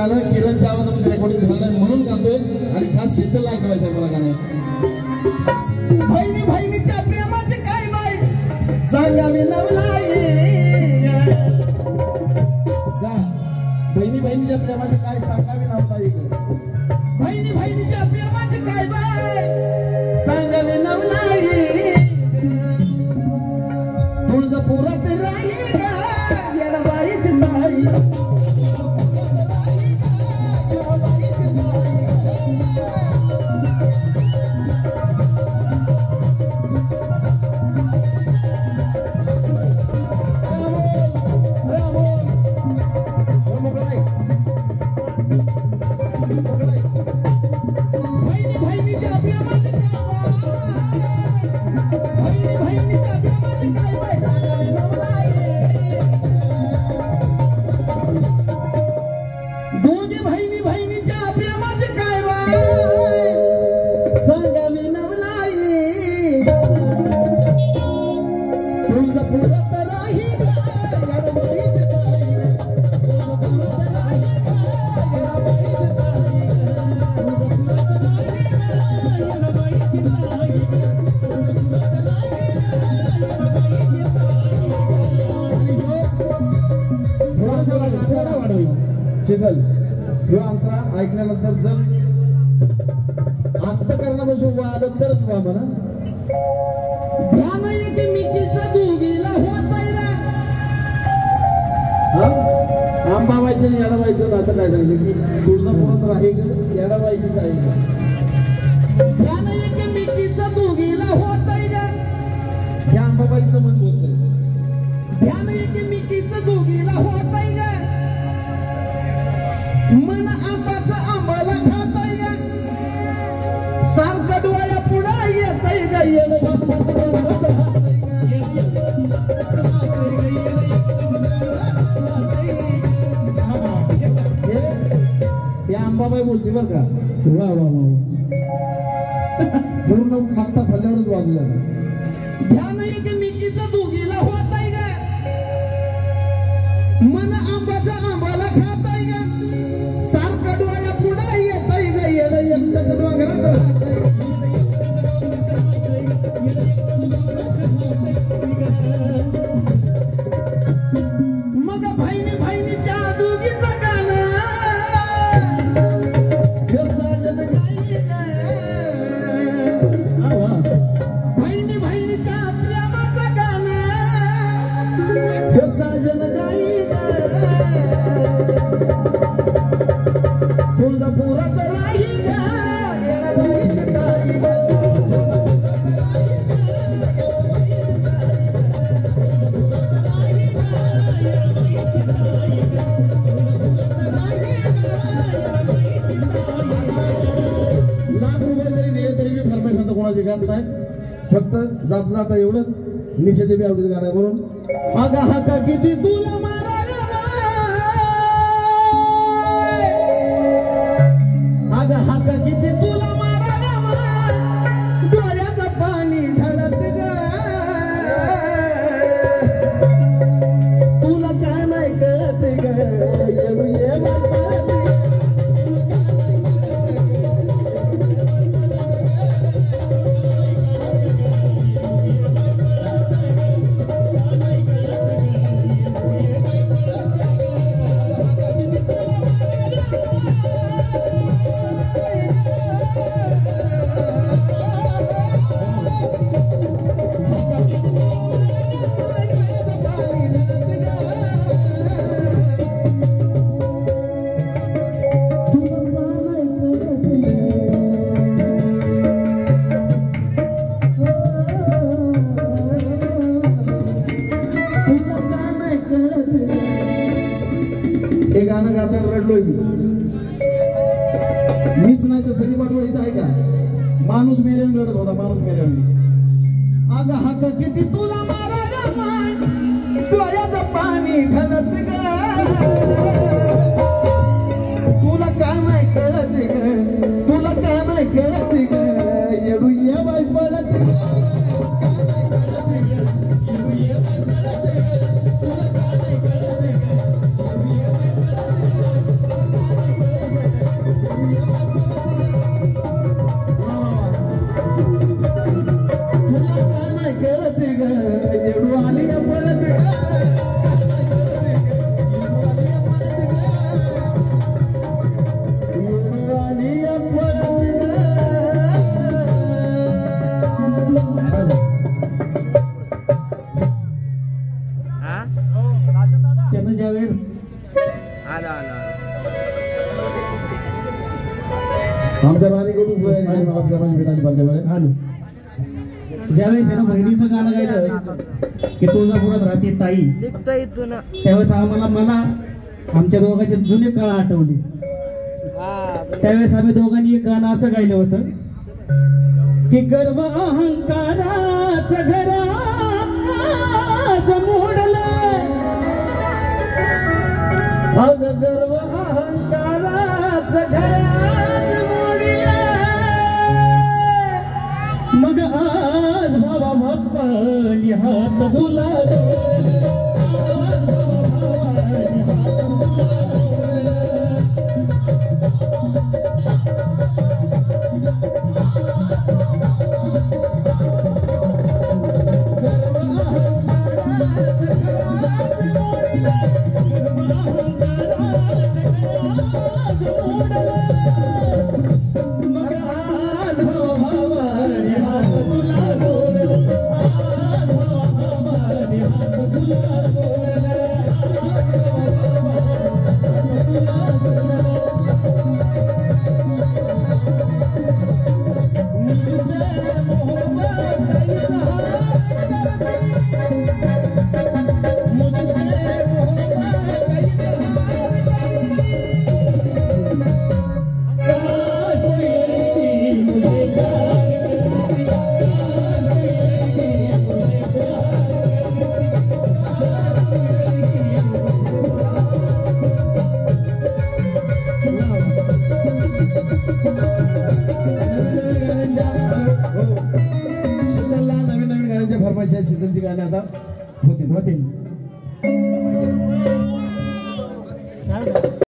गाणं किरणच्या आवाजामध्ये रेकॉर्डिंग झालं म्हणून गातोय आणि खास शीतलला ऐकवायचंय मला गाणं. बहिणी बहिणीच्या प्रेमाचे काय नाही सांगावी नवलाई. बहिणी बहिणीच्या प्रेमाचे काय सांगावी नवलाई. बहिणी बहिणीच्या प्रेमाचे काय बाय सांगावी नवलाई. तुळजापुरात राही येणाबाईची ताई. शीतल ह्यो अंतरा ऐकल्यानंतर जर अंतकरणापासून वाढत तरच वा म्हणा. ध्यान एकमेकीचं दोघीला होतंय ना. आंबाबाईचं येडाबाईचं नातं काय सांगितलं की तुळजापुरात राही येडाबाईची काय. ध्यान एकमेकीचं दोघीला होतंय ना. हे आंबाबाईचं मन बोलतंय. ध्यान एकमेकीचं दोघीला होतंय का. मन आंबाचं आंबाला खाताय का. सारखं डोळ्या पुढे येतंय का. हे आंबाबाई बोलते बर का. वा वा वा पूर्ण मागता खाल्ल्यावरच वाजू झालं. ध्यान एकमेकीचं दोघीला होतंय का. मन आंबाचं आंबाला खाताय का. सारखं डोळ्या पुढे येतंय का. येणं एकटंच डोंगरात राहतंय. मग बहिणी बहिणीच्या दोघीचं गाणं साजन गाई. बहिणी बहिणीच्या प्रेमाचं गाणं साजन गाई. तुळजापुरात राही येणाबाईची ताई. लाख रुपये जरी दिले तरी मी फरमाईश आता कोणाची गात नाही. फक्त जाता जाता एवढंच निषेध बी आवडीचं गाणं म्हणून अगं हाका किती तुला मारा. अगं हाका किती तुला मारा. डोळ्याचं पाणी ढळत ग. तुला काय नाही कळत ग. येणू ये परत. हे गाणं गाताना रडलोय मीच नाही तर सनी पाटोळे इथं आहे का. माणूस मेल्यावर रडत होता. माणूस मेल्यावर. अगं हाका किती तुला मारा ग. डोळ्याचं पाणी घालत ग. तुला काय नाही कळत ग. तुला काय नाही कळत ग. येडू ये बाई पडत ग. तुला काय नाही कळत ग. येडू आली परत त्यांना ज्यावेळेस आमच्या राणीकडून सोय आहे, मला प्रेमाची भेटायची पाहिजे आलो ज्यावेळेस त्यानं बहिणीचं गाणं गायलं की तुळजापुरात राहते ताई त्यावेळेस मला आमच्या दोघांचे जुने काळ आठवले. त्यावेळेस आम्ही दोघांनी एक गाणं असं गायलं होतं की गर्व अहंकाराच घराच मोडलं अग गर्व अहंकाराच घरात मोडलं मग आज भावा भक्तानी हात धुला शीतलला नवीन नवीन गाण्यांच्या फरमाईश शीतलची गाणी आता होतील.